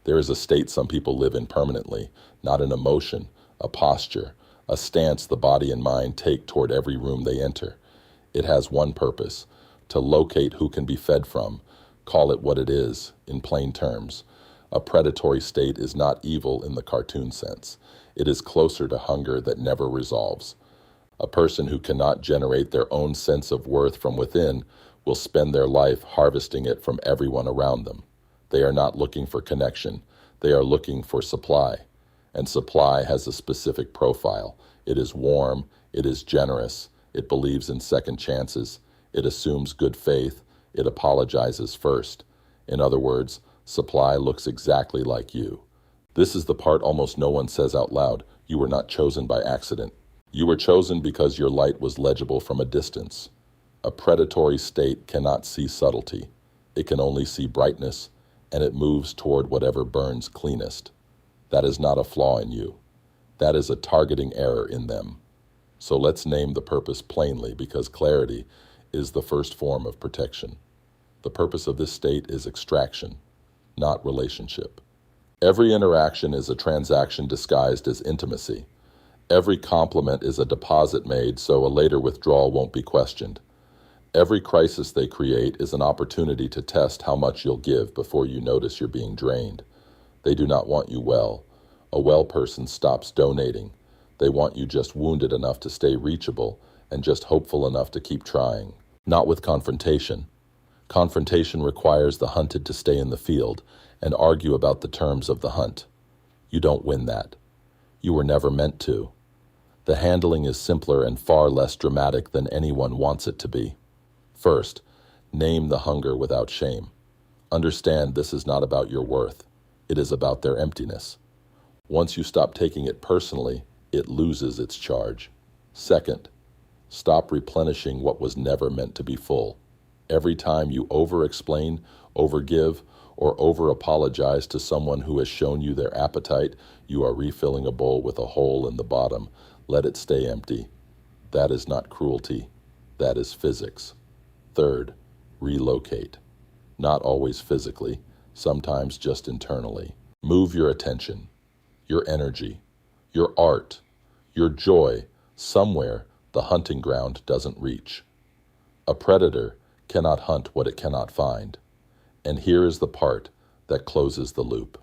There is a state some people live in permanently, not an emotion, a posture, a stance the body and mind take toward every room they enter. It has one purpose: to locate who can be fed from. Call it what it is, in plain terms. A predatory state is not evil in the cartoon sense. It is closer to hunger that never resolves. A person who cannot generate their own sense of worth from within will spend their life harvesting it from everyone around them. They are not looking for connection. They are looking for supply. And supply has a specific profile. It is warm. It is generous. It believes in second chances. It assumes good faith. It apologizes first. In other words, supply looks exactly like you. This is the part almost no one says out loud. You were not chosen by accident. You were chosen because your light was legible from a distance. A predatory state cannot see subtlety. It can only see brightness, and it moves toward whatever burns cleanest. That is not a flaw in you. That is a targeting error in them. So let's name the purpose plainly, because clarity is the first form of protection. The purpose of this state is extraction, not relationship. Every interaction is a transaction disguised as intimacy. Every compliment is a deposit made so a later withdrawal won't be questioned. Every crisis they create is an opportunity to test how much you'll give before you notice you're being drained. They do not want you well. A well person stops donating. They want you just wounded enough to stay reachable and just hopeful enough to keep trying. Not with confrontation. Confrontation requires the hunted to stay in the field and argue about the terms of the hunt. You don't win that. You were never meant to. The handling is simpler and far less dramatic than anyone wants it to be. First, name the hunger without shame. Understand this is not about your worth. It is about their emptiness. Once you stop taking it personally, it loses its charge. Second, stop replenishing what was never meant to be full. Every time you over-explain, over-give, or over-apologize to someone who has shown you their appetite, you are refilling a bowl with a hole in the bottom. Let it stay empty. That is not cruelty. That is physics. Third, relocate. Not always physically, sometimes just internally. Move your attention, your energy, your art, your joy somewhere the hunting ground doesn't reach. A predator cannot hunt what it cannot find. And here is the part that closes the loop.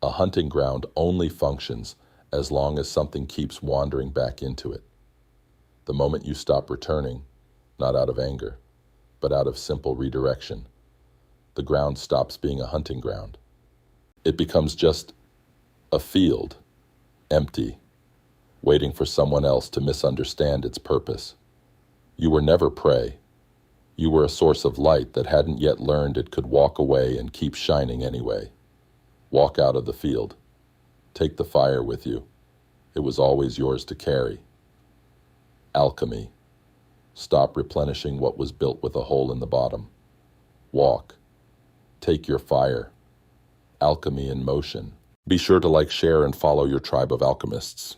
A hunting ground only functions as long as something keeps wandering back into it. The moment you stop returning, not out of anger, but out of simple redirection, the ground stops being a hunting ground. It becomes just a field, empty, waiting for someone else to misunderstand its purpose. You were never prey. You were a source of light that hadn't yet learned it could walk away and keep shining anyway. Walk out of the field. Take the fire with you. It was always yours to carry. Alchemy. Stop replenishing what was built with a hole in the bottom. Walk. Take your fire. Alchemy in motion. Be sure to like, share, and follow your tribe of alchemists.